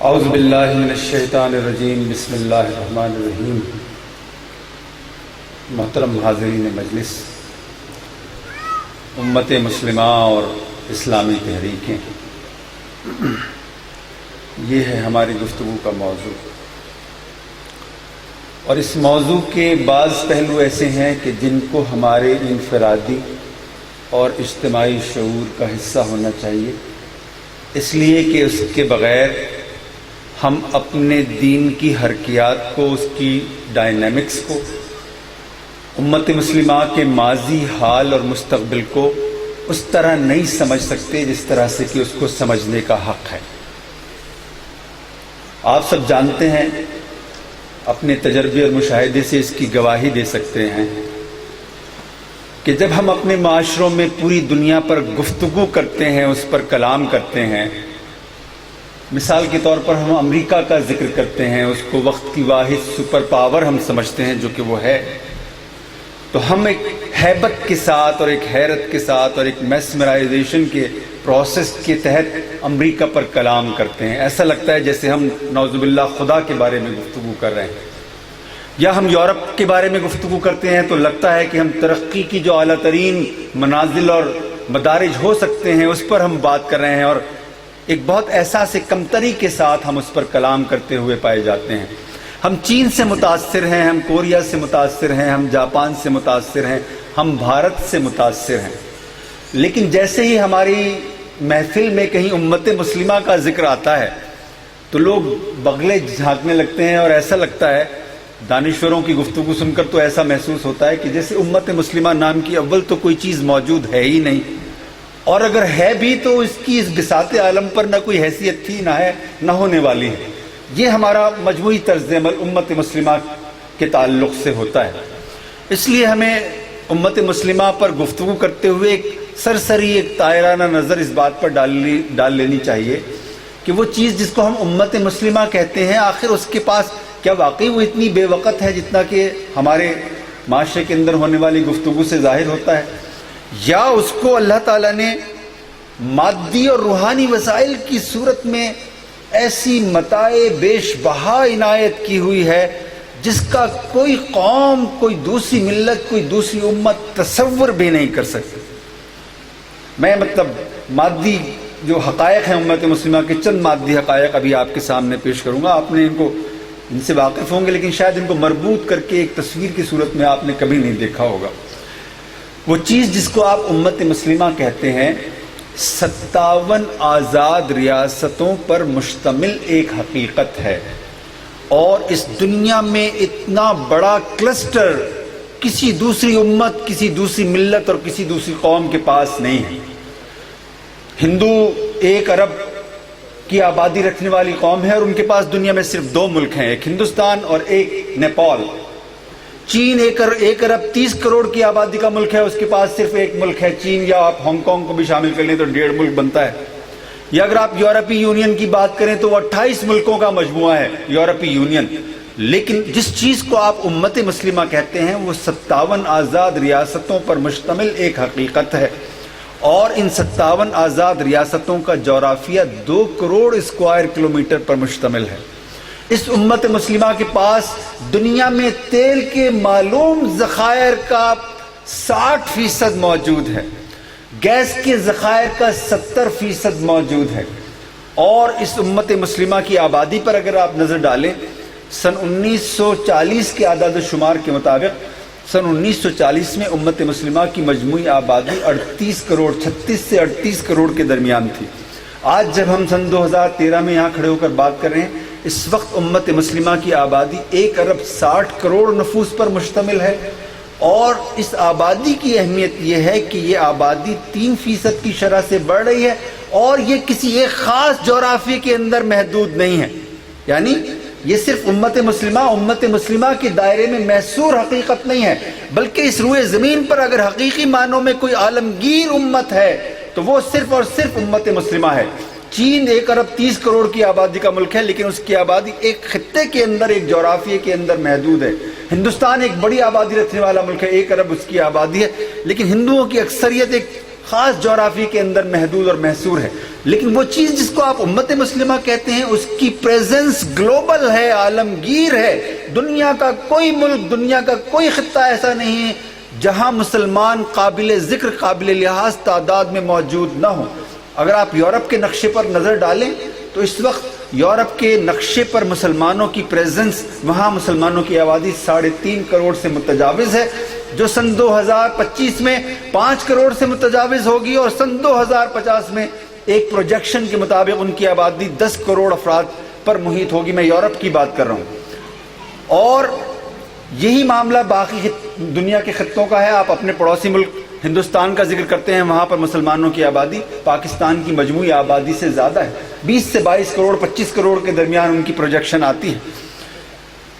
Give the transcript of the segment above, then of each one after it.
اعوذ باللہ من الشیطان الرجیم بسم اللہ الرحمن الرحیم۔ محترم حاضرین مجلس، امت مسلمہ اور اسلامی تحریکیں، یہ ہے ہماری گفتگو کا موضوع، اور اس موضوع کے بعض پہلو ایسے ہیں کہ جن کو ہمارے انفرادی اور اجتماعی شعور کا حصہ ہونا چاہیے، اس لیے کہ اس کے بغیر ہم اپنے دین کی حرکیات کو، اس کی ڈائنامکس کو، امت مسلمہ کے ماضی، حال اور مستقبل کو اس طرح نہیں سمجھ سکتے جس طرح سے کہ اس کو سمجھنے کا حق ہے۔ آپ سب جانتے ہیں، اپنے تجربے اور مشاہدے سے اس کی گواہی دے سکتے ہیں کہ جب ہم اپنے معاشروں میں پوری دنیا پر گفتگو کرتے ہیں، اس پر کلام کرتے ہیں، مثال کے طور پر ہم امریکہ کا ذکر کرتے ہیں، اس کو وقت کی واحد سپر پاور ہم سمجھتے ہیں، جو کہ وہ ہے، تو ہم ایک ہیبت کے ساتھ اور ایک حیرت کے ساتھ اور ایک میسمرائزیشن کے پروسیس کے تحت امریکہ پر کلام کرتے ہیں۔ ایسا لگتا ہے جیسے ہم نعوذ باللہ خدا کے بارے میں گفتگو کر رہے ہیں، یا ہم یورپ کے بارے میں گفتگو کرتے ہیں تو لگتا ہے کہ ہم ترقی کی جو اعلیٰ ترین منازل اور مدارج ہو سکتے ہیں اس پر ہم بات کر رہے ہیں، اور ایک بہت احساس کمتری کے ساتھ ہم اس پر کلام کرتے ہوئے پائے جاتے ہیں۔ ہم چین سے متاثر ہیں، ہم کوریا سے متاثر ہیں، ہم جاپان سے متاثر ہیں، ہم بھارت سے متاثر ہیں، لیکن جیسے ہی ہماری محفل میں کہیں امت مسلمہ کا ذکر آتا ہے تو لوگ بغلے جھانکنے لگتے ہیں، اور ایسا لگتا ہے، دانشوروں کی گفتگو سن کر تو ایسا محسوس ہوتا ہے کہ جیسے امت مسلمہ نام کی اول تو کوئی چیز موجود ہے ہی نہیں، اور اگر ہے بھی تو اس کی اس بساط عالم پر نہ کوئی حیثیت تھی، نہ ہے، نہ ہونے والی ہے۔ یہ ہمارا مجموعی طرز عمل امت مسلمہ کے تعلق سے ہوتا ہے۔ اس لیے ہمیں امت مسلمہ پر گفتگو کرتے ہوئے ایک سرسری، ایک طائرانہ نظر اس بات پر ڈال لینی چاہیے کہ وہ چیز جس کو ہم امت مسلمہ کہتے ہیں، آخر اس کے پاس کیا واقعی وہ اتنی بے وقت ہے جتنا کہ ہمارے معاشرے کے اندر ہونے والی گفتگو سے ظاہر ہوتا ہے، یا اس کو اللہ تعالیٰ نے مادی اور روحانی وسائل کی صورت میں ایسی متاع بیش بہا عنایت کی ہوئی ہے جس کا کوئی قوم، کوئی دوسری ملت، کوئی دوسری امت تصور بھی نہیں کر سکتی۔ میں مادی جو حقائق ہیں امت مسلمہ کے، چند مادی حقائق ابھی آپ کے سامنے پیش کروں گا۔ آپ نے ان سے واقف ہوں گے، لیکن شاید ان کو مربوط کر کے ایک تصویر کی صورت میں آپ نے کبھی نہیں دیکھا ہوگا۔ وہ چیز جس کو آپ امت مسلمہ کہتے ہیں، 57 آزاد ریاستوں پر مشتمل ایک حقیقت ہے، اور اس دنیا میں اتنا بڑا کلسٹر کسی دوسری امت، کسی دوسری ملت اور کسی دوسری قوم کے پاس نہیں ہے۔ ہندو 1 ارب کی آبادی رکھنے والی قوم ہے، اور ان کے پاس دنیا میں صرف 2 ملک ہیں، ایک ہندوستان اور ایک نیپال۔ چین 1 ارب 30 کروڑ کی آبادی کا ملک ہے، اس کے پاس صرف ایک ملک ہے چین، یا آپ ہانگ کانگ کو بھی شامل کر لیں تو 1.5 ملک بنتا ہے۔ یا اگر آپ یورپی یونین کی بات کریں تو وہ 28 ملکوں کا مجموعہ ہے یورپی یونین۔ لیکن جس چیز کو آپ امت مسلمہ کہتے ہیں وہ 57 آزاد ریاستوں پر مشتمل ایک حقیقت ہے، اور ان 57 آزاد ریاستوں کا جغرافیہ 2 کروڑ اسکوائر کلومیٹر پر مشتمل ہے۔ اس امت مسلمہ کے پاس دنیا میں تیل کے معلوم ذخائر کا 60% موجود ہے، گیس کے ذخائر کا 70% موجود ہے، اور اس امت مسلمہ کی آبادی پر اگر آپ نظر ڈالیں، سن 1940 کے اعداد و شمار کے مطابق سن 1940 میں امت مسلمہ کی مجموعی آبادی 36 سے 38 کروڑ کے درمیان تھی۔ آج جب ہم سن 2013 میں یہاں کھڑے ہو کر بات کر رہے ہیں، اس وقت امت مسلمہ کی آبادی 1 ارب 60 کروڑ نفوس پر مشتمل ہے، اور اس آبادی کی اہمیت یہ ہے کہ یہ آبادی 3% کی شرح سے بڑھ رہی ہے، اور یہ کسی ایک خاص جغرافیے کے اندر محدود نہیں ہے۔ یعنی یہ صرف امت مسلمہ کے دائرے میں محصور حقیقت نہیں ہے، بلکہ اس روئے زمین پر اگر حقیقی معنوں میں کوئی عالمگیر امت ہے تو وہ صرف اور صرف امت مسلمہ ہے۔ چین 1 ارب 30 کروڑ کی آبادی کا ملک ہے، لیکن اس کی آبادی ایک خطے کے اندر، ایک جغرافیے کے اندر محدود ہے۔ ہندوستان ایک بڑی آبادی رکھنے والا ملک ہے، 1 ارب اس کی آبادی ہے، لیکن ہندوؤں کی اکثریت ایک خاص جغرافیے کے اندر محدود اور محصور ہے۔ لیکن وہ چیز جس کو آپ امت مسلمہ کہتے ہیں اس کی پریزنس گلوبل ہے، عالمگیر ہے۔ دنیا کا کوئی ملک، دنیا کا کوئی خطہ ایسا نہیں ہے جہاں مسلمان قابل ذکر، قابل لحاظ تعداد میں موجود نہ ہوں۔ اگر آپ یورپ کے نقشے پر نظر ڈالیں تو اس وقت یورپ کے نقشے پر مسلمانوں کی پریزنس، وہاں مسلمانوں کی آبادی 3.5 کروڑ سے متجاوز ہے، جو سن 2025 میں 5 کروڑ سے متجاوز ہوگی، اور سن 2050 میں ایک پروجیکشن کے مطابق ان کی آبادی 10 کروڑ افراد پر محیط ہوگی۔ میں یورپ کی بات کر رہا ہوں، اور یہی معاملہ باقی دنیا کے خطوں کا ہے۔ آپ اپنے پڑوسی ملک ہندوستان کا ذکر کرتے ہیں، وہاں پر مسلمانوں کی آبادی پاکستان کی مجموعی آبادی سے زیادہ ہے، 20 سے 22 کروڑ، 25 کروڑ کے درمیان ان کی پروجیکشن آتی ہے۔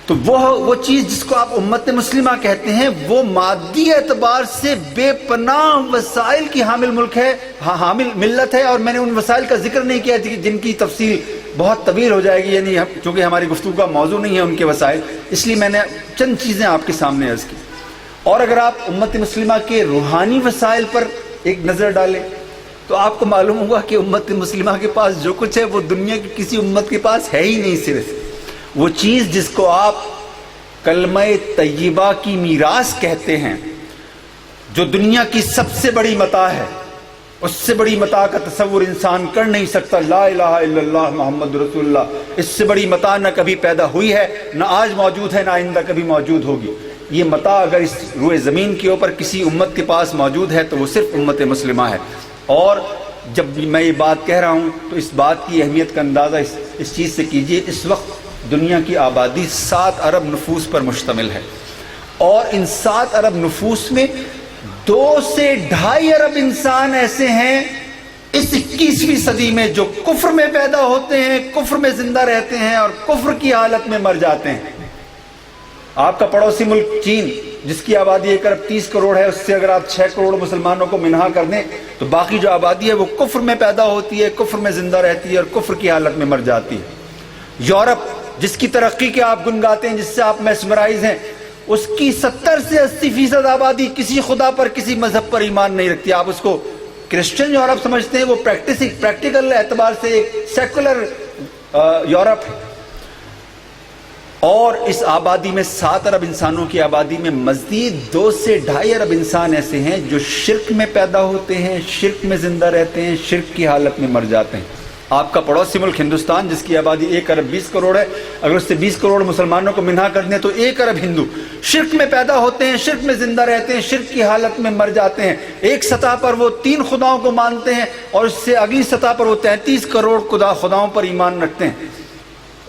تو وہ چیز جس کو آپ امت مسلمہ کہتے ہیں وہ مادی اعتبار سے بے پناہ وسائل کی حامل ملک ہے، حامل ملت ہے، اور میں نے ان وسائل کا ذکر نہیں کیا جن کی تفصیل بہت طویل ہو جائے گی، یعنی چونکہ ہماری گفتگو کا موضوع نہیں ہے ان کے وسائل، اس لیے میں نے چند چیزیں آپ کے سامنے عرض کی۔ اور اگر آپ امت مسلمہ کے روحانی وسائل پر ایک نظر ڈالیں تو آپ کو معلوم ہوگا کہ امت مسلمہ کے پاس جو کچھ ہے وہ دنیا کی کسی امت کے پاس ہے ہی نہیں۔ صرف وہ چیز جس کو آپ کلمہ طیبہ کی میراث کہتے ہیں، جو دنیا کی سب سے بڑی متاع ہے، اس سے بڑی متاع کا تصور انسان کر نہیں سکتا۔ لا الہ الا اللہ محمد رسول اللہ، اس سے بڑی متاع نہ کبھی پیدا ہوئی ہے، نہ آج موجود ہے، نہ آئندہ کبھی موجود ہوگی۔ یہ متاع اگر اس روئے زمین کے اوپر کسی امت کے پاس موجود ہے تو وہ صرف امت مسلمہ ہے۔ اور جب میں یہ بات کہہ رہا ہوں تو اس بات کی اہمیت کا اندازہ اس چیز سے کیجئے، اس وقت دنیا کی آبادی 7 ارب نفوس پر مشتمل ہے، اور ان 7 ارب نفوس میں 2 سے 2.5 ارب انسان ایسے ہیں اس 21ویں صدی میں جو کفر میں پیدا ہوتے ہیں، کفر میں زندہ رہتے ہیں اور کفر کی حالت میں مر جاتے ہیں۔ آپ کا پڑوسی ملک چین جس کی آبادی 1 ارب 30 کروڑ ہے، اس سے اگر آپ 6 کروڑ مسلمانوں کو منہا کر دیں تو باقی جو آبادی ہے وہ کفر میں پیدا ہوتی ہے، کفر میں زندہ رہتی ہے اور کفر کی حالت میں مر جاتی ہے۔ یورپ جس کی ترقی کے آپ گن گاتے ہیں، جس سے آپ میسمرائز ہیں، اس کی 70 سے 80% آبادی کسی خدا پر، کسی مذہب پر ایمان نہیں رکھتی۔ آپ اس کو کرسچن یورپ سمجھتے ہیں، وہ پریکٹیکل اعتبار سے ایک سیکولر یورپ ہے۔ اور اس آبادی میں 7 ارب انسانوں کی آبادی میں مزید 2 سے 2.5 ارب انسان ایسے ہیں جو شرک میں پیدا ہوتے ہیں، شرک میں زندہ رہتے ہیں، شرک کی حالت میں مر جاتے ہیں۔ آپ کا پڑوسی ملک ہندوستان جس کی آبادی 1 ارب 20 کروڑ ہے، اگر اس سے 20 کروڑ مسلمانوں کو منہا کر دیں تو 1 ارب ہندو شرک میں پیدا ہوتے ہیں، شرک میں زندہ رہتے ہیں، شرک کی حالت میں مر جاتے ہیں۔ ایک سطح پر وہ 3 خداؤں کو مانتے ہیں اور اس سے اگلی سطح پر وہ 33 کروڑ خداؤں پر ایمان رکھتے ہیں۔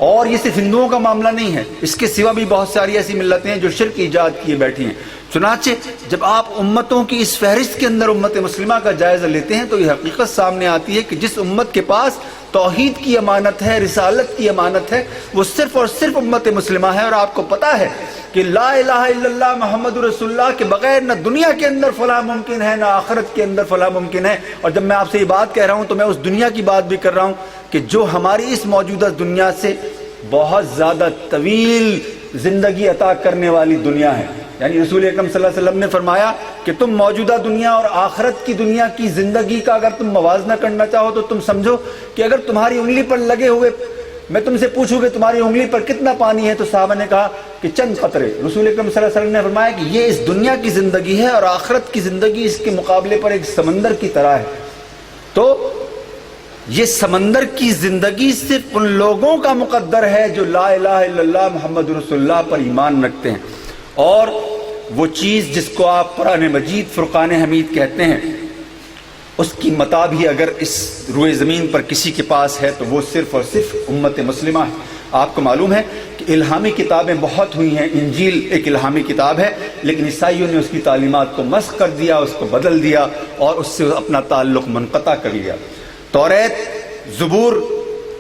اور یہ صرف ہندوؤں کا معاملہ نہیں ہے، اس کے سوا بھی بہت ساری ایسی ملتیں ہیں جو شرک ایجاد کیے بیٹھی ہیں۔ چنانچہ جب آپ امتوں کی اس فہرست کے اندر امت مسلمہ کا جائزہ لیتے ہیں تو یہ حقیقت سامنے آتی ہے کہ جس امت کے پاس توحید کی امانت ہے، رسالت کی امانت ہے، وہ صرف اور صرف امت مسلمہ ہے۔ اور آپ کو پتا ہے کہ لا الہ الا اللہ محمد رسول اللہ کے بغیر نہ دنیا کے اندر فلاح ممکن ہے، نہ آخرت کے اندر فلاح ممکن ہے۔ اور جب میں آپ سے یہ بات کہہ رہا ہوں تو میں اس دنیا کی بات بھی کر رہا ہوں کہ جو ہماری اس موجودہ دنیا سے بہت زیادہ طویل زندگی عطا کرنے والی دنیا ہے۔ یعنی رسول اکرم صلی اللہ علیہ وسلم نے فرمایا کہ تم موجودہ دنیا اور آخرت کی دنیا کی زندگی کا اگر تم موازنہ کرنا چاہو تو تم سمجھو کہ اگر تمہاری انگلی پر لگے ہوئے میں تم سے پوچھوں کہ تمہاری انگلی پر کتنا پانی ہے تو صحابہ نے کہا کہ چند قطرے۔ رسول اکرم صلی اللہ علیہ وسلم نے فرمایا کہ یہ اس دنیا کی زندگی ہے اور آخرت کی زندگی اس کے مقابلے پر ایک سمندر کی طرح ہے۔ تو یہ سمندر کی زندگی صرف ان لوگوں کا مقدر ہے جو لا الہ الا اللہ محمد رسول اللہ پر ایمان رکھتے ہیں۔ اور وہ چیز جس کو آپ قرآن مجید فرقان حمید کہتے ہیں، اس کی متاع بھی اگر اس روئے زمین پر کسی کے پاس ہے تو وہ صرف اور صرف امت مسلمہ ہے۔ آپ کو معلوم ہے کہ الہامی کتابیں بہت ہوئی ہیں، انجیل ایک الہامی کتاب ہے، لیکن عیسائیوں نے اس کی تعلیمات کو مسخ کر دیا، اس کو بدل دیا اور اس سے اپنا تعلق منقطع کر لیا۔ توریت، زبور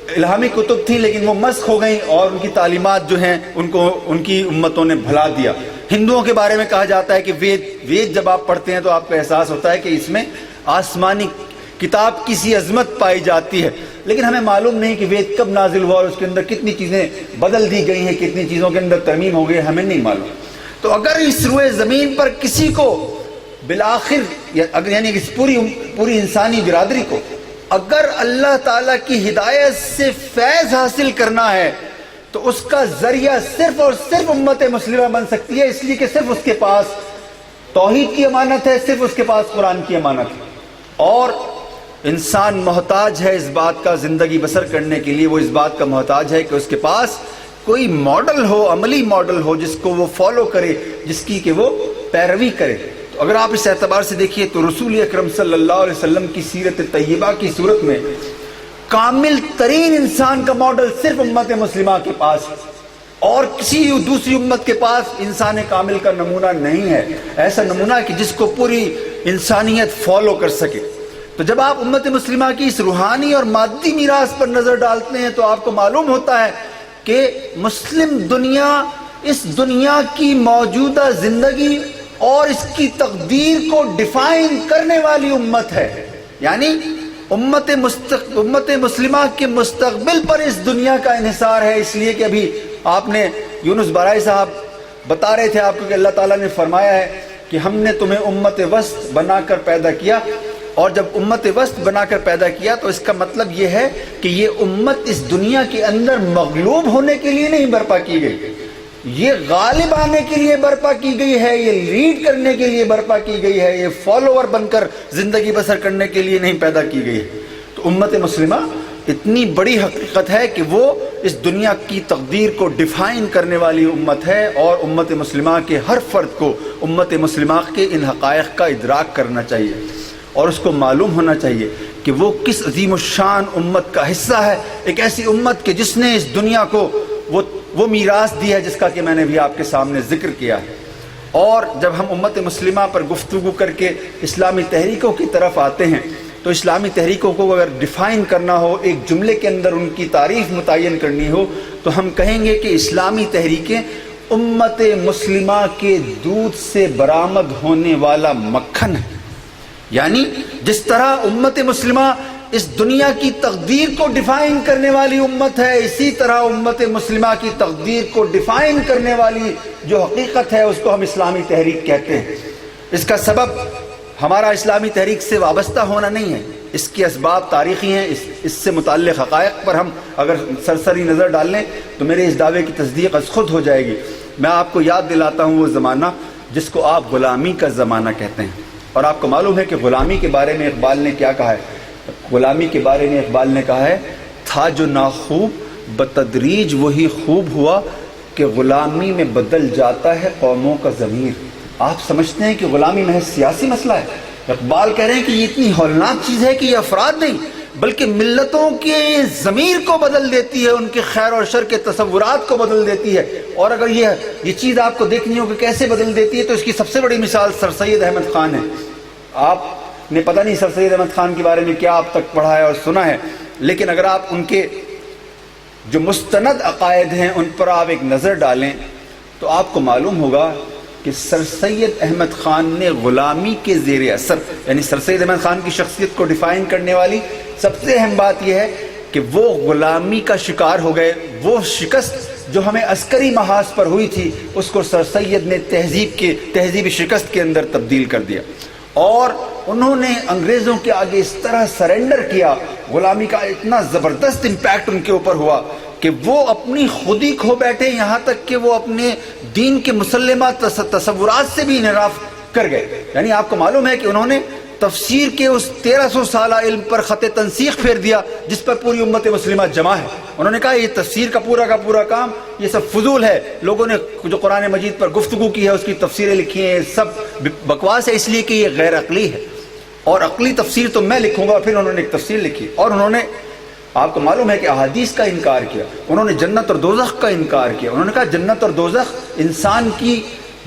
الہامی کتب تھی لیکن وہ مسخ ہو گئیں اور ان کی تعلیمات جو ہیں ان کی امتوں نے بھلا دیا۔ ہندوؤں کے بارے میں کہا جاتا ہے کہ وید جب آپ پڑھتے ہیں تو آپ کو احساس ہوتا ہے کہ اس میں آسمانی کتاب کسی عظمت پائی جاتی ہے، لیکن ہمیں معلوم نہیں کہ وید کب نازل ہوا اور اس کے اندر کتنی چیزیں بدل دی گئی ہیں، کتنی چیزوں کے اندر ترمیم ہو گئی، ہمیں نہیں معلوم۔ تو اگر اس روئے زمین پر کسی کو بالآخر یعنی اس پوری انسانی برادری کو اگر اللہ تعالیٰ کی ہدایت سے فیض حاصل کرنا ہے تو اس کا ذریعہ صرف اور صرف امت مسلمہ بن سکتی ہے، اس لیے کہ صرف اس کے پاس توحید کی امانت ہے، صرف اس کے پاس قرآن کی امانت ہے۔ اور انسان محتاج ہے اس بات کا، زندگی بسر کرنے کے لیے وہ اس بات کا محتاج ہے کہ اس کے پاس کوئی ماڈل ہو، عملی ماڈل ہو جس کو وہ فالو کرے، جس کی کہ وہ پیروی کرے۔ تو اگر آپ اس اعتبار سے دیکھیے تو رسول اکرم صلی اللہ علیہ وسلم کی سیرت طیبہ کی صورت میں کامل ترین انسان کا ماڈل صرف امت مسلمہ کے پاس ہے، اور کسی دوسری امت کے پاس انسان کامل کا نمونہ نہیں ہے، ایسا نمونہ کہ جس کو پوری انسانیت فالو کر سکے۔ تو جب آپ امت مسلمہ کی اس روحانی اور مادی میراث پر نظر ڈالتے ہیں تو آپ کو معلوم ہوتا ہے کہ مسلم دنیا اس دنیا کی موجودہ زندگی اور اس کی تقدیر کو ڈیفائن کرنے والی امت ہے، یعنی امت مسلمہ کے مستقبل پر اس دنیا کا انحصار ہے۔ اس لیے کہ ابھی آپ نے یونس بارائی صاحب بتا رہے تھے آپ کو کہ اللہ تعالیٰ نے فرمایا ہے کہ ہم نے تمہیں امت وسط بنا کر پیدا کیا، اور جب امت وسط بنا کر پیدا کیا تو اس کا مطلب یہ ہے کہ یہ امت اس دنیا کے اندر مغلوب ہونے کے لیے نہیں برپا کی گئی، یہ غالب آنے کے لیے برپا کی گئی ہے، یہ لیڈ کرنے کے لیے برپا کی گئی ہے، یہ فالوور بن کر زندگی بسر کرنے کے لیے نہیں پیدا کی گئی ہے۔ تو امت مسلمہ اتنی بڑی حقیقت ہے کہ وہ اس دنیا کی تقدیر کو ڈیفائن کرنے والی امت ہے، اور امت مسلمہ کے ہر فرد کو امت مسلمہ کے ان حقائق کا ادراک کرنا چاہیے، اور اس کو معلوم ہونا چاہیے کہ وہ کس عظیم الشان امت کا حصہ ہے، ایک ایسی امت کہ جس نے اس دنیا کو وہ میراث دی ہے جس کا کہ میں نے بھی آپ کے سامنے ذکر کیا ہے۔ اور جب ہم امت مسلمہ پر گفتگو کر کے اسلامی تحریکوں کی طرف آتے ہیں تو اسلامی تحریکوں کو اگر ڈیفائن کرنا ہو، ایک جملے کے اندر ان کی تعریف متعین کرنی ہو، تو ہم کہیں گے کہ اسلامی تحریکیں امت مسلمہ کے دودھ سے برآمد ہونے والا مکھن ہے، یعنی جس طرح امت مسلمہ اس دنیا کی تقدیر کو ڈیفائن کرنے والی امت ہے، اسی طرح امت مسلمہ کی تقدیر کو ڈیفائن کرنے والی جو حقیقت ہے اس کو ہم اسلامی تحریک کہتے ہیں۔ اس کا سبب ہمارا اسلامی تحریک سے وابستہ ہونا نہیں ہے، اس کے اسباب تاریخی ہیں، اس سے متعلق حقائق پر ہم اگر سرسری نظر ڈال لیں تو میرے اس دعوے کی تصدیق از خود ہو جائے گی۔ میں آپ کو یاد دلاتا ہوں وہ زمانہ جس کو آپ غلامی کا زمانہ کہتے ہیں، اور آپ کو معلوم ہے کہ غلامی کے بارے میں اقبال نے کیا کہا ہے؟ غلامی کے بارے میں اقبال نے کہا ہے، تھا جو ناخوب بتدریج وہی خوب ہوا کہ غلامی میں بدل جاتا ہے قوموں کا ضمیر۔ آپ سمجھتے ہیں کہ غلامی محض سیاسی مسئلہ ہے؟ اقبال کہہ رہے ہیں کہ یہ اتنی ہولناک چیز ہے کہ یہ افراد نہیں بلکہ ملتوں کے ضمیر کو بدل دیتی ہے، ان کے خیر اور شر کے تصورات کو بدل دیتی ہے۔ اور اگر یہ چیز آپ کو دیکھنی ہو کہ کیسے بدل دیتی ہے تو اس کی سب سے بڑی مثال سر سید احمد خان ہے۔ آپ نے پتہ نہیں سر سید احمد خان کے بارے میں کیا اب تک پڑھا ہے اور سنا ہے، لیکن اگر آپ ان کے جو مستند عقائد ہیں ان پر آپ ایک نظر ڈالیں تو آپ کو معلوم ہوگا کہ سر سید احمد خان نے غلامی کے زیر اثر، یعنی سر سید احمد خان کی شخصیت کو ڈیفائن کرنے والی سب سے اہم بات یہ ہے کہ وہ غلامی کا شکار ہو گئے۔ وہ شکست جو ہمیں عسکری محاذ پر ہوئی تھی اس کو سر سید نے تہذیبی شکست کے اندر تبدیل کر دیا، اور انہوں نے انگریزوں کے آگے اس طرح سرنڈر کیا، غلامی کا اتنا زبردست امپیکٹ ان کے اوپر ہوا کہ وہ اپنی خودی کھو بیٹھے، یہاں تک کہ وہ اپنے دین کے مسلمہ تصورات سے بھی انحراف کر گئے۔ یعنی آپ کو معلوم ہے کہ انہوں نے تفسیر کے اس 1300 سالہ علم پر خط تنسیخ پھیر دیا جس پر پوری امت مسلمہ جمع ہے۔ انہوں نے کہا یہ تفسیر کا پورا کام یہ سب فضول ہے، لوگوں نے جو قرآن مجید پر گفتگو کی ہے اس کی تفسیریں لکھی ہیں، سب بکواس ہے، اس لیے کہ یہ غیر عقلی ہے، اور عقلی تفسیر تو میں لکھوں گا۔ پھر انہوں نے ایک تفسیر لکھی اور انہوں نے، آپ کو معلوم ہے کہ احادیث کا انکار کیا، انہوں نے جنت اور دوزخ کا انکار کیا۔ انہوں نے کہا جنت اور دوزخ انسان کی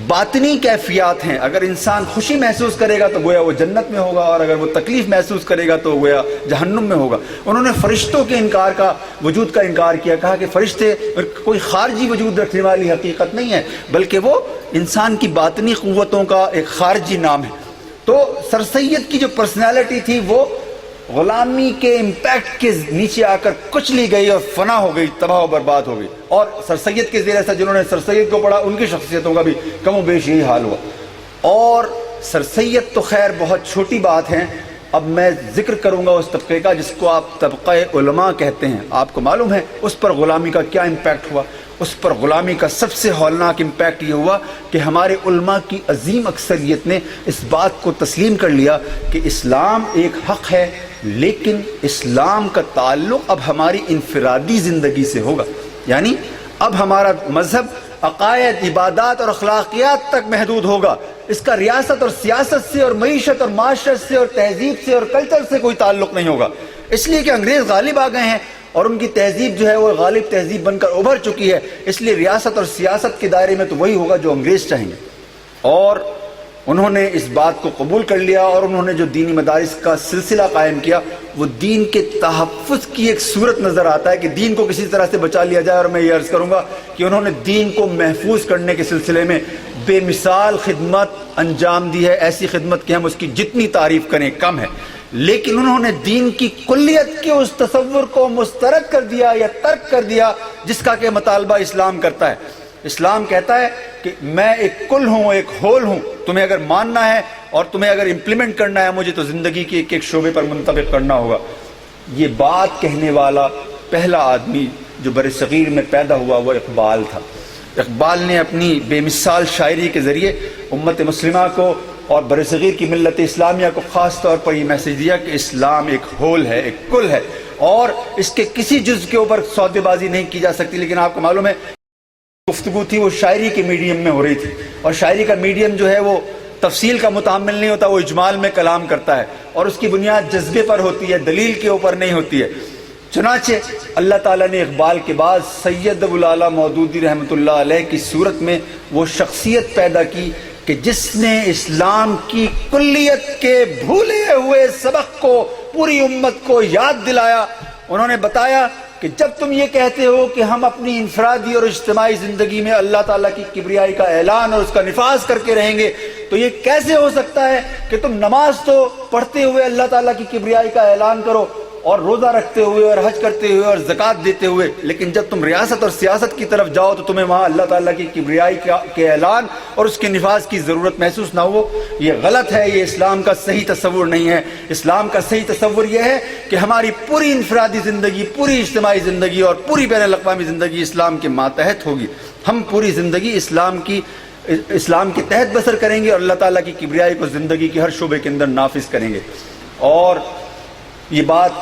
باطنی کیفیات ہیں، اگر انسان خوشی محسوس کرے گا تو گویا وہ جنت میں ہوگا، اور اگر وہ تکلیف محسوس کرے گا تو گویا جہنم میں ہوگا۔ انہوں نے فرشتوں کے انکار کا، وجود کا انکار کیا، کہا کہ فرشتے کوئی خارجی وجود رکھنے والی حقیقت نہیں ہے بلکہ وہ انسان کی باطنی قوتوں کا ایک خارجی نام ہے۔ تو سر سید کی جو پرسنالٹی تھی وہ غلامی کے امپیکٹ کے نیچے آ کر کچلی گئی اور فنا ہو گئی، تباہ و برباد ہو گئی، اور سر سید کے زیر اثر جنہوں نے سر سید کو پڑھا ان کی شخصیتوں کا بھی کم و بیش یہی حال ہوا۔ اور سر سید تو خیر بہت چھوٹی بات ہے، اب میں ذکر کروں گا اس طبقے کا جس کو آپ طبقہ علماء کہتے ہیں. آپ کو معلوم ہے اس پر غلامی کا کیا امپیکٹ ہوا؟ اس پر غلامی کا سب سے ہولناک امپیکٹ یہ ہوا کہ ہمارے علماء کی عظیم اکثریت نے اس بات کو تسلیم کر لیا کہ اسلام ایک حق ہے، لیکن اسلام کا تعلق اب ہماری انفرادی زندگی سے ہوگا. یعنی اب ہمارا مذہب عقائد، عبادات اور اخلاقیات تک محدود ہوگا. اس کا ریاست اور سیاست سے اور معیشت اور معاشرت سے اور تہذیب سے اور کلچر سے کوئی تعلق نہیں ہوگا. اس لیے کہ انگریز غالب آ گئے ہیں اور ان کی تہذیب جو ہے وہ غالب تہذیب بن کر ابھر چکی ہے. اس لیے ریاست اور سیاست کے دائرے میں تو وہی ہوگا جو انگریز چاہیں گے. اور انہوں نے اس بات کو قبول کر لیا اور انہوں نے جو دینی مدارس کا سلسلہ قائم کیا وہ دین کے تحفظ کی ایک صورت نظر آتا ہے کہ دین کو کسی طرح سے بچا لیا جائے. اور میں یہ عرض کروں گا کہ انہوں نے دین کو محفوظ کرنے کے سلسلے میں بے مثال خدمت انجام دی ہے. ایسی خدمت کہ ہم اس کی جتنی تعریف کریں کم ہے. لیکن انہوں نے دین کی کلیت کے اس تصور کو مسترد کر دیا یا ترک کر دیا جس کا کہ مطالبہ اسلام کرتا ہے. اسلام کہتا ہے کہ میں ایک کل ہوں، ایک ہول ہوں. تمہیں اگر ماننا ہے اور تمہیں اگر امپلیمنٹ کرنا ہے مجھے تو زندگی کے ایک ایک شعبے پر منطبق کرنا ہوگا. یہ بات کہنے والا پہلا آدمی جو بر صغیر میں پیدا ہوا وہ اقبال تھا. اقبال نے اپنی بے مثال شاعری کے ذریعے امت مسلمہ کو اور بر صغیر کی ملت اسلامیہ کو خاص طور پر یہ میسج دیا کہ اسلام ایک ہول ہے، ایک کل ہے اور اس کے کسی جز کے اوپر سودے بازی نہیں کی جا سکتی. لیکن آپ کو معلوم ہے گفتگو تھی وہ شاعری کے میڈیم میں ہو رہی تھی، اور شاعری کا میڈیم جو ہے وہ تفصیل کا متحمل نہیں ہوتا، وہ اجمال میں کلام کرتا ہے اور اس کی بنیاد جذبے پر ہوتی ہے، دلیل کے اوپر نہیں ہوتی ہے. چنانچہ اللہ تعالیٰ نے اقبال کے بعد سید ابو الاعلیٰ مودودی رحمۃ اللہ علیہ کی صورت میں وہ شخصیت پیدا کی کہ جس نے اسلام کی کلیت کے بھولے ہوئے سبق کو پوری امت کو یاد دلایا. انہوں نے بتایا کہ جب تم یہ کہتے ہو کہ ہم اپنی انفرادی اور اجتماعی زندگی میں اللہ تعالیٰ کی کبریائی کا اعلان اور اس کا نفاذ کر کے رہیں گے تو یہ کیسے ہو سکتا ہے کہ تم نماز تو پڑھتے ہوئے اللہ تعالیٰ کی کبریائی کا اعلان کرو اور روزہ رکھتے ہوئے اور حج کرتے ہوئے اور زکوٰۃ دیتے ہوئے، لیکن جب تم ریاست اور سیاست کی طرف جاؤ تو تمہیں وہاں اللہ تعالیٰ کی کبریائی کے اعلان اور اس کے نفاذ کی ضرورت محسوس نہ ہو. یہ غلط ہے، یہ اسلام کا صحیح تصور نہیں ہے. اسلام کا صحیح تصور یہ ہے کہ ہماری پوری انفرادی زندگی، پوری اجتماعی زندگی اور پوری بین الاقوامی زندگی اسلام کے ماتحت ہوگی. ہم پوری زندگی اسلام کے تحت بسر کریں گے اور اللہ تعالیٰ کی کبریائی کو زندگی کے ہر شعبے کے اندر نافذ کریں گے. اور یہ بات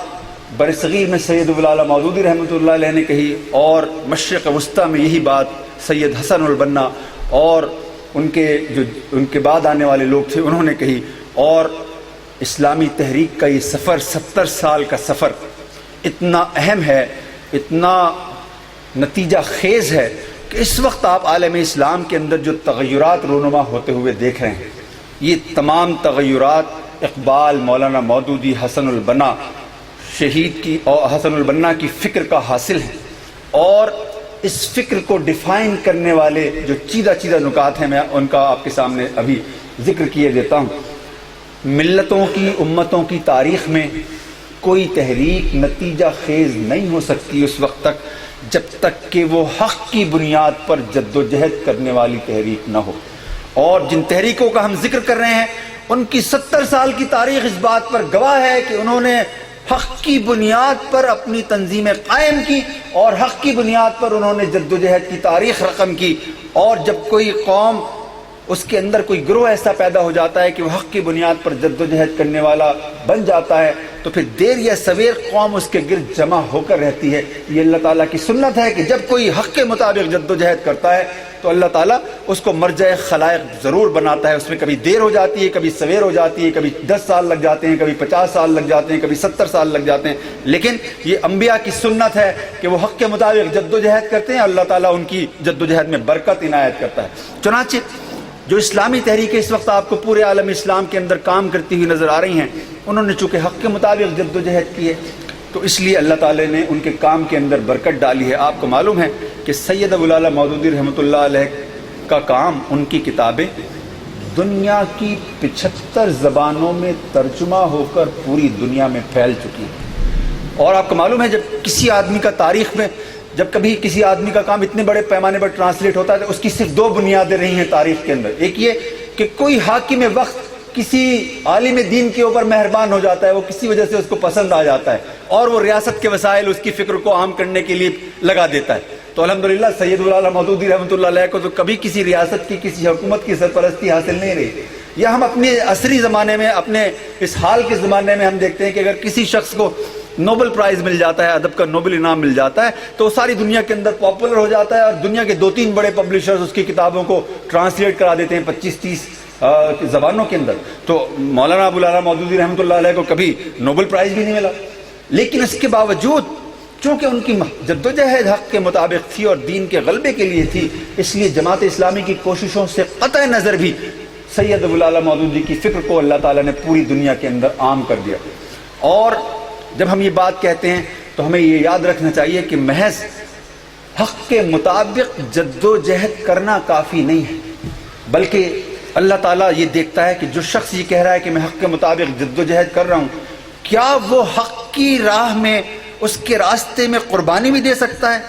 بر صغیر میں سید ابو الاعلیٰ مودودی رحمۃ اللہ علیہ نے کہی اور مشرق وسطیٰ میں یہی بات سید حسن البنا اور ان کے بعد آنے والے لوگ تھے انہوں نے کہی. اور اسلامی تحریک کا یہ سفر 70 سال کا سفر اتنا اہم ہے، اتنا نتیجہ خیز ہے کہ اس وقت آپ عالم اسلام کے اندر جو تغیرات رونما ہوتے ہوئے دیکھ رہے ہیں یہ تمام تغیرات اقبال، مولانا مودودی، حسن البنا شہید کی اور حسن البنا کی فکر کا حاصل ہے. اور اس فکر کو ڈیفائن کرنے والے جو چیدہ نکات ہیں میں ان کا آپ کے سامنے ابھی ذکر کیے دیتا ہوں. ملتوں کی، امتوں کی تاریخ میں کوئی تحریک نتیجہ خیز نہیں ہو سکتی اس وقت تک جب تک کہ وہ حق کی بنیاد پر جد و جہد کرنے والی تحریک نہ ہو. اور جن تحریکوں کا ہم ذکر کر رہے ہیں ان کی 70 سال کی تاریخ اس بات پر گواہ ہے کہ انہوں نے حق کی بنیاد پر اپنی تنظیمیں قائم کی اور حق کی بنیاد پر انہوں نے جد و جہد کی تاریخ رقم کی. اور جب کوئی قوم، اس کے اندر کوئی گروہ ایسا پیدا ہو جاتا ہے کہ وہ حق کی بنیاد پر جد و جہد کرنے والا بن جاتا ہے تو پھر دیر یا سویر قوم اس کے گرد جمع ہو کر رہتی ہے. یہ اللہ تعالیٰ کی سنت ہے کہ جب کوئی حق کے مطابق جد و جہد کرتا ہے تو اللہ تعالیٰ اس کو مرجع خلائق ضرور بناتا ہے. اس میں کبھی دیر ہو جاتی ہے، کبھی سویر ہو جاتی ہے، کبھی 10 سال لگ جاتے ہیں، کبھی 50 سال لگ جاتے ہیں، کبھی 70 سال لگ جاتے ہیں، لیکن یہ انبیاء کی سنت ہے کہ وہ حق کے مطابق جد و جہد کرتے ہیں. اللہ تعالیٰ ان کی جد و جہد میں برکت عنایت کرتا ہے. چنانچہ جو اسلامی تحریکیں اس وقت آپ کو پورے عالم اسلام کے اندر کام کرتی ہوئی نظر آ رہی ہیں انہوں نے چونکہ حق کے مطابق جد و جہد کی ہے تو اس لیے اللہ تعالیٰ نے ان کے کام کے اندر برکت ڈالی ہے. آپ کو معلوم ہے کہ سید ابو الاعلیٰ مودودی رحمۃ اللہ علیہ کا کام، ان کی کتابیں دنیا کی 75 زبانوں میں ترجمہ ہو کر پوری دنیا میں پھیل چکی ہیں. اور آپ کو معلوم ہے جب کسی آدمی کا تاریخ میں جب کبھی کسی آدمی کا کام اتنے بڑے پیمانے پر ٹرانسلیٹ ہوتا ہے تو اس کی صرف 2 بنیادیں رہی ہیں تاریخ کے اندر. ایک یہ کہ کوئی حاکم وقت کسی عالم دین کے اوپر مہربان ہو جاتا ہے، وہ کسی وجہ سے اس کو پسند آ جاتا ہے اور وہ ریاست کے وسائل اس کی فکر کو عام کرنے کے لیے لگا دیتا ہے۔ تو الحمدللہ سید العالم مودودی رحمۃ اللہ علیہ کو تو کبھی کسی ریاست کی، کسی حکومت کی سرپرستی حاصل نہیں رہی۔ یا ہم اپنے عصری زمانے میں، اپنے اس حال کے زمانے میں ہم دیکھتے ہیں کہ اگر کسی شخص کو نوبل پرائز مل جاتا ہے، ادب کا نوبل انعام مل جاتا ہے، تو وہ ساری دنیا کے اندر پاپولر ہو جاتا ہے اور دنیا کے 2-3 بڑے پبلشرز اس کی کتابوں کو ٹرانسلیٹ کرا دیتے ہیں 25-30 زبانوں کے اندر۔ تو مولانا ابوالعلا مودودی رحمۃ اللہ علیہ کو کبھی نوبل پرائز بھی نہیں ملا، لیکن اس کے باوجود چونکہ ان کی جدوجہد حق کے مطابق تھی اور دین کے غلبے کے لیے تھی، اس لیے جماعت اسلامی کی کوششوں سے قطع نظر بھی سید ابوالعلا مودودی کی فکر کو اللہ تعالیٰ نے پوری دنیا کے اندر عام کر دیا۔ اور جب ہم یہ بات کہتے ہیں تو ہمیں یہ یاد رکھنا چاہیے کہ محض حق کے مطابق جد و جہد کرنا کافی نہیں ہے، بلکہ اللہ تعالیٰ یہ دیکھتا ہے کہ جو شخص یہ کہہ رہا ہے کہ میں حق کے مطابق جد و جہد کر رہا ہوں، کیا وہ حق کی راہ میں، اس کے راستے میں قربانی بھی دے سکتا ہے؟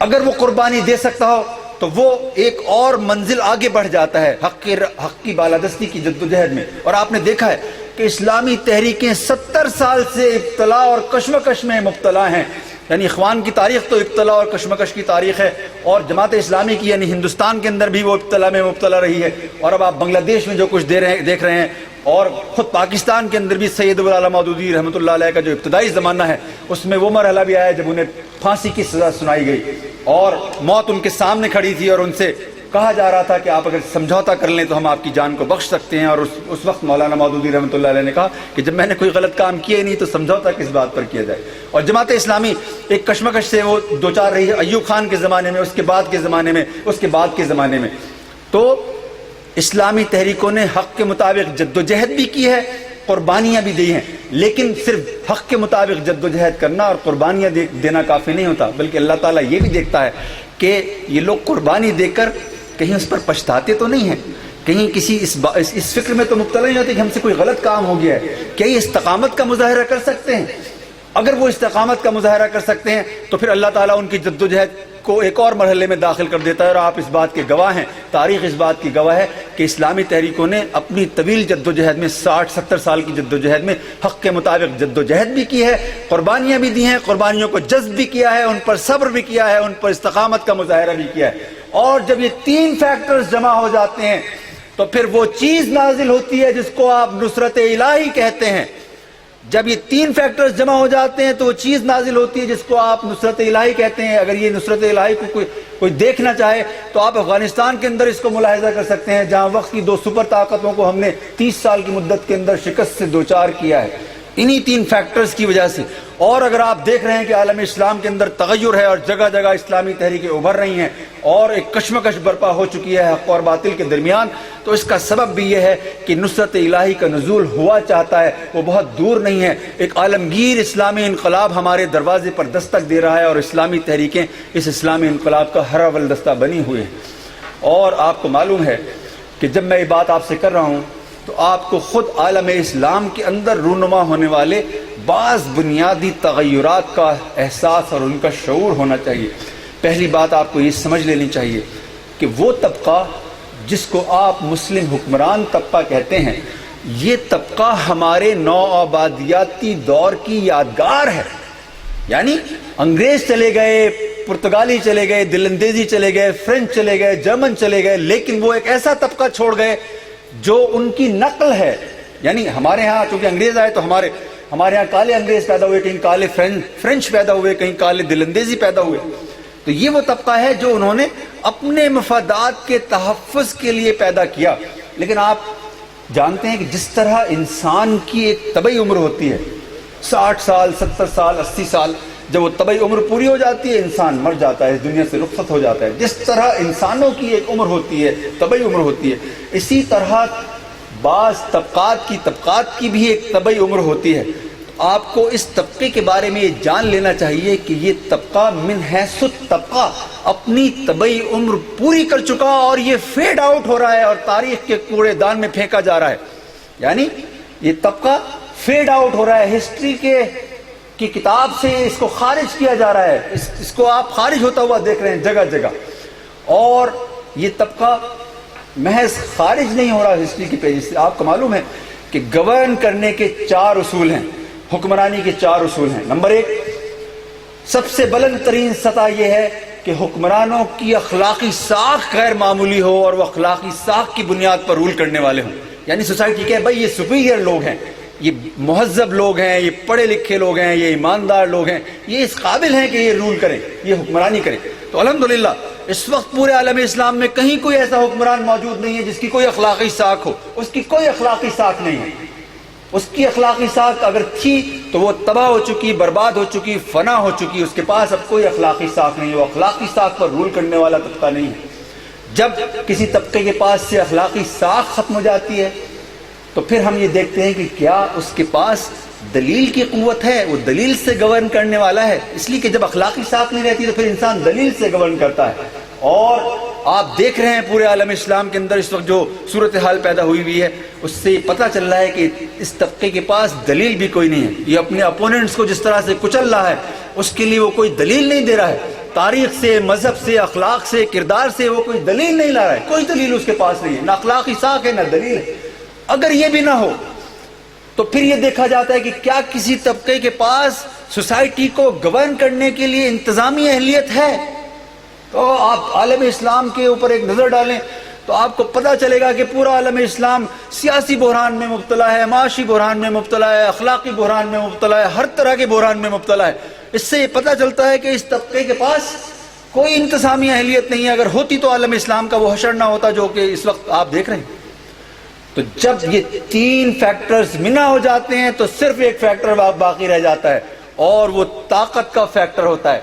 اگر وہ قربانی دے سکتا ہو تو وہ ایک اور منزل آگے بڑھ جاتا ہے حق کی بالادستی کی جد و جہد میں۔ اور آپ نے دیکھا ہے کہ اسلامی تحریکیں 70 سال سے ابتلا اور کشمکش میں مبتلا ہیں، یعنی اخوان کی تاریخ تو ابتلا اور کشمکش کی تاریخ ہے، اور جماعت اسلامی کی یعنی ہندوستان کے اندر بھی وہ ابتلا میں مبتلا رہی ہے، اور اب آپ بنگلہ دیش میں جو کچھ دیکھ رہے ہیں، اور خود پاکستان کے اندر بھی سید ابوالعلا مودودی رحمۃ اللہ علیہ کا جو ابتدائی زمانہ ہے اس میں وہ مرحلہ بھی آیا جب انہیں پھانسی کی سزا سنائی گئی اور موت ان کے سامنے کھڑی تھی، اور ان سے کہا جا رہا تھا کہ آپ اگر سمجھوتا کر لیں تو ہم آپ کی جان کو بخش سکتے ہیں۔ اور اس وقت مولانا مودودی رحمۃ اللہ علیہ نے کہا کہ جب میں نے کوئی غلط کام کیا ہی نہیں تو سمجھوتا کس بات پر کیا جائے۔ اور جماعت اسلامی ایک کشمکش سے وہ دوچار رہی ہے ایوب خان کے زمانے میں، اس کے بعد کے زمانے میں تو اسلامی تحریکوں نے حق کے مطابق جد و جہد بھی کی ہے، قربانیاں بھی دی ہیں، لیکن صرف حق کے مطابق جد و جہد کرنا اور قربانیاں دینا کافی نہیں ہوتا، بلکہ اللہ تعالیٰ یہ بھی دیکھتا ہے کہ یہ لوگ قربانی دے کر کہیں اس پر پچھتاتے تو نہیں ہیں، کہیں کسی اس فکر میں تو مبتلا نہیں ہوتے کہ ہم سے کوئی غلط کام ہو گیا ہے، کیا یہ استقامت کا مظاہرہ کر سکتے ہیں؟ اگر وہ استقامت کا مظاہرہ کر سکتے ہیں تو پھر اللہ تعالیٰ ان کی جد و جہد کو ایک اور مرحلے میں داخل کر دیتا ہے، اور آپ اس بات کے گواہ ہیں، تاریخ اس بات کی گواہ ہے کہ اسلامی تحریکوں نے اپنی طویل جد و جہد میں 60-70 سال کی جد و جہد میں حق کے مطابق جد و جہد بھی کی ہے، قربانیاں بھی دی ہیں، قربانیوں کو جذب بھی کیا ہے، ان پر صبر بھی کیا ہے، ان پر استقامت کا مظاہرہ بھی کیا ہے۔ اور جب یہ 3 فیکٹرز جمع ہو جاتے ہیں تو پھر وہ چیز نازل ہوتی ہے جس کو آپ نصرت الہی کہتے ہیں۔ جب یہ 3 فیکٹرز جمع ہو جاتے ہیں تو وہ چیز نازل ہوتی ہے جس کو آپ نصرت الہی کہتے ہیں۔ اگر یہ نصرت الہی کو کوئی دیکھنا چاہے تو آپ افغانستان کے اندر اس کو ملاحظہ کر سکتے ہیں، جہاں وقت کی 2 سپر طاقتوں کو ہم نے 30 سال کی مدت کے اندر شکست سے دوچار کیا ہے، انہی 3 فیکٹرز کی وجہ سے۔ اور اگر آپ دیکھ رہے ہیں کہ عالم اسلام کے اندر تغیر ہے اور جگہ جگہ اسلامی تحریکیں ابھر رہی ہیں اور ایک کشمکش برپا ہو چکی ہے حق اور باطل کے درمیان، تو اس کا سبب بھی یہ ہے کہ نصرت الہی کا نزول ہوا چاہتا ہے، وہ بہت دور نہیں ہے۔ ایک عالمگیر اسلامی انقلاب ہمارے دروازے پر دستک دے رہا ہے اور اسلامی تحریکیں اس اسلامی انقلاب کا ہر اول دستہ بنی ہوئی ہیں۔ اور آپ کو معلوم ہے کہ جب میں یہ بات آپ سے کر رہا ہوں تو آپ کو خود عالم اسلام کے اندر رونما ہونے والے بعض بنیادی تغیرات کا احساس اور ان کا شعور ہونا چاہیے۔ پہلی بات آپ کو یہ سمجھ لینی چاہیے کہ وہ طبقہ جس کو آپ مسلم حکمران طبقہ کہتے ہیں، یہ طبقہ ہمارے نوآبادیاتی دور کی یادگار ہے۔ یعنی انگریز چلے گئے، پرتگالی چلے گئے، دل اندیزی چلے گئے، فرینچ چلے گئے، جرمن چلے گئے، لیکن وہ ایک ایسا طبقہ چھوڑ گئے جو ان کی نقل ہے۔ یعنی ہمارے ہاں چونکہ انگریز آئے تو ہمارے یہاں کالے انگریز پیدا ہوئے، کہیں کالے فرینچ پیدا ہوئے، کہیں کالے دل اندیزی پیدا ہوئے۔ تو یہ وہ طبقہ ہے جو انہوں نے اپنے مفادات کے تحفظ کے لیے پیدا کیا۔ لیکن آپ جانتے ہیں کہ جس طرح انسان کی ایک طبعی عمر ہوتی ہے 60 سال، 70 سال، 80 سال، جب وہ طبعی عمر پوری ہو جاتی ہے انسان مر جاتا ہے، اس دنیا سے رخصت ہو جاتا ہے۔ جس طرح انسانوں کی ایک عمر ہوتی ہے، طبعی عمر ہوتی ہے، اسی طرح بعض طبقات کی بھی ایک طبعی عمر ہوتی ہے۔ آپ کو اس طبقے کے بارے میں یہ جان لینا چاہیے کہ یہ طبقہ من حیث طبقہ اپنی طبعی عمر پوری کر چکا اور یہ فیڈ آؤٹ ہو رہا ہے اور تاریخ کے کوڑے دان میں پھینکا جا رہا ہے۔ یعنی یہ طبقہ فیڈ آؤٹ ہو رہا ہے، ہسٹری کی کتاب سے اس کو خارج کیا جا رہا ہے، اس کو آپ خارج ہوتا ہوا دیکھ رہے ہیں جگہ جگہ۔ اور یہ طبقہ محض خارج نہیں ہو رہا ہسٹری کے پیجز سے. آپ کو معلوم ہے کہ گورن کرنے کے 4 اصول ہیں, حکمرانی کے 4 اصول ہیں. نمبر 1, سب سے بلند ترین سطح یہ ہے کہ حکمرانوں کی اخلاقی ساخت غیر معمولی ہو اور وہ اخلاقی ساخت کی بنیاد پر رول کرنے والے ہوں. یعنی سوسائٹی کہ بھائی یہ سپیریئر لوگ ہیں, یہ مہذب لوگ ہیں, یہ پڑھے لکھے لوگ ہیں, یہ ایماندار لوگ ہیں, یہ اس قابل ہیں کہ یہ رول کریں, یہ حکمرانی کریں. تو الحمدللہ اس وقت پورے عالم اسلام میں کہیں کوئی ایسا حکمران موجود نہیں ہے جس کی کوئی اخلاقی ساکھ ہو. اس کی کوئی اخلاقی ساکھ نہیں ہے. اس کی اخلاقی ساکھ اگر تھی تو وہ تباہ ہو چکی, برباد ہو چکی, فنا ہو چکی. اس کے پاس اب کوئی اخلاقی ساکھ نہیں ہے, وہ اخلاقی ساکھ پر رول کرنے والا طبقہ نہیں ہے. جب کسی طبقے کے پاس سے اخلاقی ساکھ ختم ہو جاتی ہے تو پھر ہم یہ دیکھتے ہیں کہ کیا اس کے پاس دلیل کی قوت ہے, وہ دلیل سے گورن کرنے والا ہے. اس لیے کہ جب اخلاقی ساکھ نہیں رہتی تو پھر انسان دلیل سے گورن کرتا ہے. اور آپ دیکھ رہے ہیں پورے عالم اسلام کے اندر اس وقت جو صورتحال پیدا ہوئی ہے, اس سے یہ پتہ چل رہا ہے کہ اس طبقے کے پاس دلیل بھی کوئی نہیں ہے. یہ اپنے اپوننٹس کو جس طرح سے کچل رہا ہے اس کے لیے وہ کوئی دلیل نہیں دے رہا ہے. تاریخ سے, مذہب سے, اخلاق سے, کردار سے وہ کوئی دلیل نہیں لا رہا ہے. کوئی دلیل اس کے پاس نہیں ہے, نہ اخلاقی ساکھ ہے نہ دلیل ہے. اگر یہ بھی نہ ہو تو پھر یہ دیکھا جاتا ہے کہ کیا کسی طبقے کے پاس سوسائٹی کو گورن کرنے کے لیے انتظامی اہلیت ہے. تو آپ عالم اسلام کے اوپر ایک نظر ڈالیں تو آپ کو پتہ چلے گا کہ پورا عالم اسلام سیاسی بحران میں مبتلا ہے, معاشی بحران میں مبتلا ہے, اخلاقی بحران میں مبتلا ہے, ہر طرح کے بحران میں مبتلا ہے. اس سے یہ پتہ چلتا ہے کہ اس طبقے کے پاس کوئی انتظامی اہلیت نہیں ہے. اگر ہوتی تو عالم اسلام کا وہ حشر نہ ہوتا جو کہ اس وقت آپ دیکھ رہے ہیں. تو جب یہ 3 فیکٹرز منا ہو جاتے ہیں تو صرف ایک فیکٹر باقی رہ جاتا ہے اور وہ طاقت کا فیکٹر ہوتا ہے.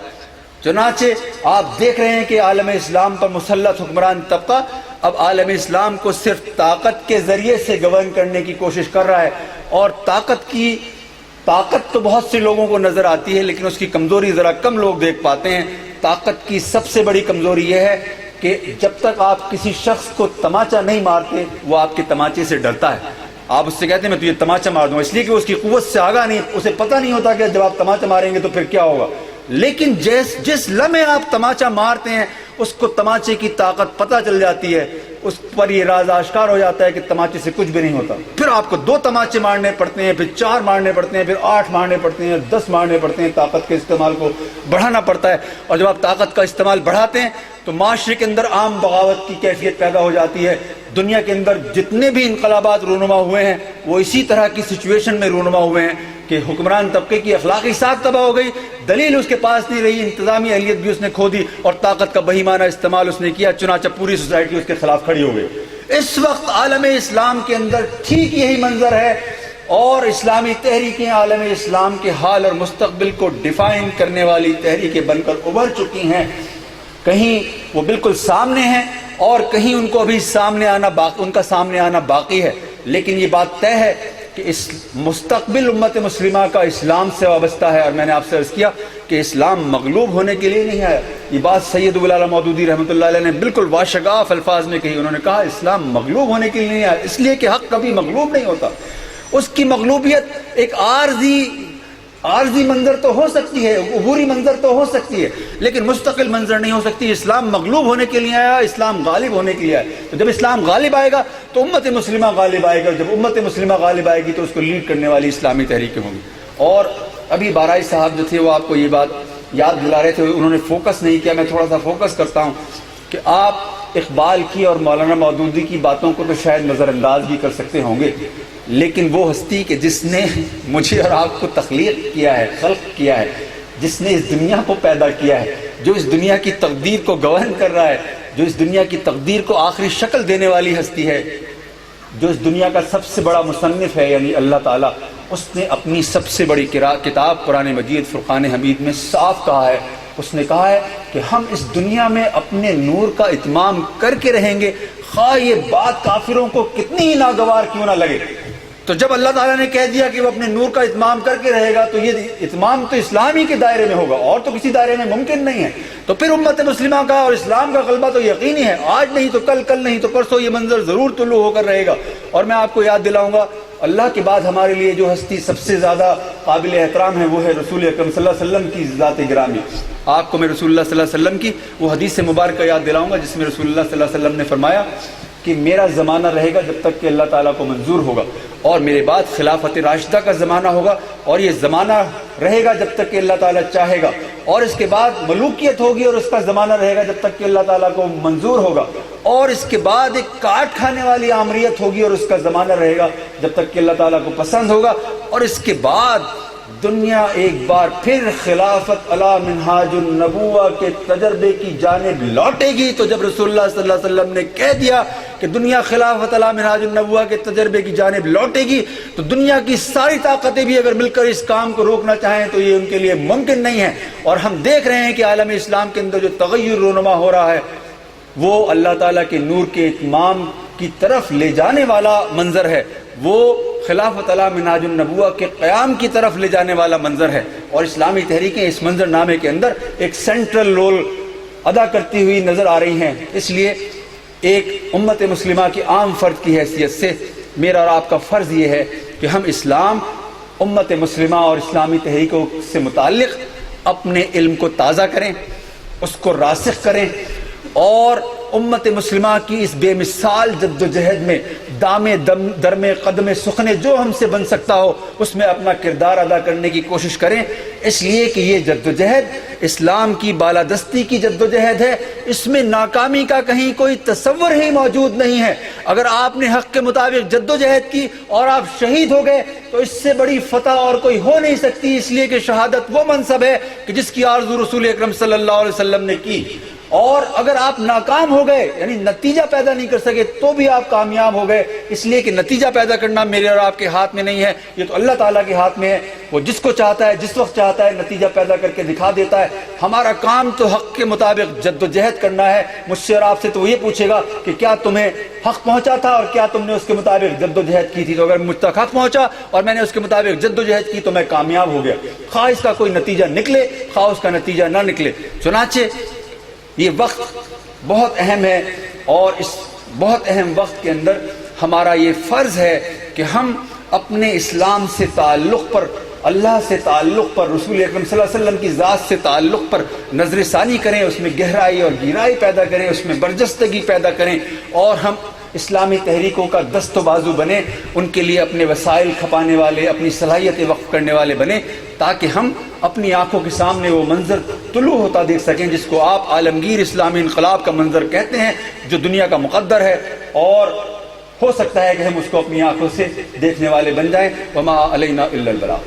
چنانچہ آپ دیکھ رہے ہیں کہ عالم اسلام پر مسلط حکمران طبقہ اب عالم اسلام کو صرف طاقت کے ذریعے سے گورن کرنے کی کوشش کر رہا ہے. اور طاقت تو بہت سے لوگوں کو نظر آتی ہے لیکن اس کی کمزوری ذرا کم لوگ دیکھ پاتے ہیں. طاقت کی سب سے بڑی کمزوری یہ ہے کہ جب تک آپ کسی شخص کو تماچا نہیں مارتے وہ آپ کے تماچے سے ڈرتا ہے. آپ اس سے کہتے ہیں میں تجھے تماچا مار دوں, اس لیے کہ اس کی قوت سے آگاہ نہیں, اسے پتہ نہیں ہوتا کہ جب آپ تماچا ماریں گے تو پھر کیا ہوگا. لیکن جس لمحے آپ تماچا مارتے ہیں اس کو تماچے کی طاقت پتہ چل جاتی ہے, اس پر یہ راز آشکار ہو جاتا ہے کہ تماچے سے کچھ بھی نہیں ہوتا. پھر آپ کو 2 تماچے مارنے پڑتے ہیں, پھر 4 مارنے پڑتے ہیں, پھر 8 مارنے پڑتے ہیں, 10 مارنے پڑتے ہیں. طاقت کے استعمال کو بڑھانا پڑتا ہے. اور جب آپ طاقت کا استعمال بڑھاتے ہیں تو معاشرے کے اندر عام بغاوت کی کیفیت پیدا ہو جاتی ہے. دنیا کے اندر جتنے بھی انقلابات رونما ہوئے ہیں وہ اسی طرح کی سچویشن میں رونما ہوئے ہیں کہ حکمران طبقے کی اخلاقی ساکھ تباہ ہو گئی, دلیل اس کے پاس نہیں رہی, انتظامی اہلیت بھی اس نے کھو دی اور طاقت کا بہیمانہ استعمال اس نے کیا. چنانچہ پوری سوسائٹی اس کے خلاف کھڑی ہو گئی. اس وقت عالم اسلام کے اندر ٹھیک یہی منظر ہے اور اسلامی تحریکیں عالم اسلام کے حال اور مستقبل کو ڈیفائن کرنے والی تحریکیں بن کر ابھر چکی ہیں. کہیں وہ بالکل سامنے ہیں اور کہیں ان کو ابھی ان کا سامنے آنا باقی ہے. لیکن یہ بات طے ہے کہ اس مستقبل امت مسلمہ کا اسلام سے وابستہ ہے. اور میں نے آپ سے عرض کیا کہ اسلام مغلوب ہونے کے لیے نہیں ہے. یہ بات سید ابو العلا مودودی رحمۃ اللہ علیہ نے بالکل واشگاف الفاظ میں کہی. انہوں نے کہا اسلام مغلوب ہونے کے لیے نہیں ہے, اس لیے کہ حق کبھی مغلوب نہیں ہوتا. اس کی مغلوبیت ایک عارضی منظر تو ہو سکتی ہے, عبوری منظر تو ہو سکتی ہے, لیکن مستقل منظر نہیں ہو سکتی. اسلام مغلوب ہونے کے لیے آیا, اسلام غالب ہونے کے لیے آیا. تو جب اسلام غالب آئے گا تو امت مسلمہ غالب آئے گا. جب امت مسلمہ غالب آئے گی تو اس کو لیڈ کرنے والی اسلامی تحریکیں ہوں گی. اور ابھی بارائی صاحب جو تھے وہ آپ کو یہ بات یاد دلا رہے تھے, انہوں نے فوکس نہیں کیا. میں تھوڑا سا فوکس کرتا ہوں کہ آپ اقبال کی اور مولانا مودودی کی باتوں کو تو شاید نظر انداز بھی کر سکتے ہوں گے, لیکن وہ ہستی کہ جس نے مجھے اور آپ کو تخلیق کیا ہے, خلق کیا ہے, جس نے اس دنیا کو پیدا کیا ہے, جو اس دنیا کی تقدیر کو گورن کر رہا ہے, جو اس دنیا کی تقدیر کو آخری شکل دینے والی ہستی ہے, جو اس دنیا کا سب سے بڑا مصنف ہے یعنی اللہ تعالیٰ, اس نے اپنی سب سے بڑی کتاب قرآن مجید فرقان حمید میں صاف کہا ہے. اس نے کہا ہے کہ ہم اس دنیا میں اپنے نور کا اتمام کر کے رہیں گے, خواہ یہ بات کافروں کو کتنی ہی ناگوار کیوں نہ لگے. تو جب اللہ تعالیٰ نے کہہ دیا کہ وہ اپنے نور کا اتمام کر کے رہے گا تو یہ اتمام تو اسلامی کے دائرے میں ہوگا اور تو کسی دائرے میں ممکن نہیں ہے. تو پھر امت مسلمہ کا اور اسلام کا غلبہ تو یقینی ہے. آج نہیں تو کل نہیں تو پرسوں یہ منظر ضرور طلوع ہو کر رہے گا. اور میں آپ کو یاد دلاؤں گا, اللہ کے بعد ہمارے لیے جو ہستی سب سے زیادہ قابل احترام ہے وہ ہے رسول اکرم صلی اللہ علیہ وسلم کی ذات گرامی. آپ کو میں رسول اللہ صلی اللہ علیہ وسلم کی وہ حدیث مبارکہ یاد دلاؤں گا جس میں رسول اللہ صلی اللہ علیہ وسلم نے فرمایا کہ میرا زمانہ رہے گا جب تک کہ اللہ تعالیٰ کو منظور ہوگا، اور میرے بعد خلافت راشدہ کا زمانہ ہوگا، اور یہ زمانہ رہے گا جب تک کہ اللہ تعالیٰ چاہے گا، اور اس کے بعد ملوکیت ہوگی اور اس کا زمانہ رہے گا جب تک کہ اللہ تعالیٰ کو منظور ہوگا، اور اس کے بعد ایک کاٹ کھانے والی آمریت ہوگی اور اس کا زمانہ رہے گا جب تک کہ اللہ تعالیٰ کو پسند ہوگا، اور اس کے بعد دنیا ایک بار پھر خلافت علی منہاج النبوہ کے تجربے کی جانب لوٹے گی۔ تو جب رسول اللہ صلی اللہ علیہ وسلم نے کہہ دیا کہ دنیا خلافت علی منہاج النبوہ کے تجربے کی جانب لوٹے گی، تو دنیا کی ساری طاقتیں بھی اگر مل کر اس کام کو روکنا چاہیں تو یہ ان کے لیے ممکن نہیں ہے۔ اور ہم دیکھ رہے ہیں کہ عالم اسلام کے اندر جو تغیر رونما ہو رہا ہے وہ اللہ تعالیٰ کے نور کے اتمام کی طرف لے جانے والا منظر ہے، وہ خلافت علی منہاج النبوہ کے قیام کی طرف لے جانے والا منظر ہے، اور اسلامی تحریکیں اس منظر نامے کے اندر ایک سینٹرل رول ادا کرتی ہوئی نظر آ رہی ہیں۔ اس لیے ایک امت مسلمہ کی عام فرد کی حیثیت سے میرا اور آپ کا فرض یہ ہے کہ ہم اسلام، امت مسلمہ اور اسلامی تحریکوں سے متعلق اپنے علم کو تازہ کریں، اس کو راسخ کریں، اور امت مسلمہ کی اس بے مثال جد و جہد میں دامے درمے قدم سخنے جو ہم سے بن سکتا ہو اس میں اپنا کردار ادا کرنے کی کوشش کریں، اس لیے کہ یہ جد و جہد اسلام کی بالادستی کی جد و جہد ہے، اس میں ناکامی کا کہیں کوئی تصور ہی موجود نہیں ہے۔ اگر آپ نے حق کے مطابق جد و جہد کی اور آپ شہید ہو گئے تو اس سے بڑی فتح اور کوئی ہو نہیں سکتی، اس لیے کہ شہادت وہ منصب ہے کہ جس کی آرزو رسول اکرم صلی اللہ علیہ وسلم نے کی، اور اگر آپ ناکام ہو گئے یعنی نتیجہ پیدا نہیں کر سکے تو بھی آپ کامیاب ہو گئے، اس لیے کہ نتیجہ پیدا کرنا میرے اور آپ کے ہاتھ میں نہیں ہے، یہ تو اللہ تعالیٰ کے ہاتھ میں ہے، وہ جس کو چاہتا ہے جس وقت چاہتا ہے نتیجہ پیدا کر کے دکھا دیتا ہے۔ ہمارا کام تو حق کے مطابق جد و جہد کرنا ہے۔ مجھ سے اور آپ سے تو یہ پوچھے گا کہ کیا تمہیں حق پہنچا تھا اور کیا تم نے اس کے مطابق جد و جہد کی تھی؟ تو اگر مجھ تک حق پہنچا اور میں نے اس کے مطابق جد و جہد کی تو میں کامیاب ہو گیا، خواہ اس کا کوئی نتیجہ نکلے خواہ اس کا نتیجہ نہ نکلے۔ چنانچہ یہ وقت بہت اہم ہے، اور اس بہت اہم وقت کے اندر ہمارا یہ فرض ہے کہ ہم اپنے اسلام سے تعلق پر، اللہ سے تعلق پر، رسول اکرم صلی اللہ علیہ وسلم کی ذات سے تعلق پر نظر ثانی کریں، اس میں گہرائی اور گہرائی پیدا کریں، اس میں برجستگی پیدا کریں، اور ہم اسلامی تحریکوں کا دست و بازو بنیں، ان کے لیے اپنے وسائل کھپانے والے، اپنی صلاحیتیں وقف کرنے والے بنیں، تاکہ ہم اپنی آنکھوں کے سامنے وہ منظر طلوع ہوتا دیکھ سکیں جس کو آپ عالمگیر اسلامی انقلاب کا منظر کہتے ہیں، جو دنیا کا مقدر ہے، اور ہو سکتا ہے کہ ہم اس کو اپنی آنکھوں سے دیکھنے والے بن جائیں۔ وما علینا الا البلاغ۔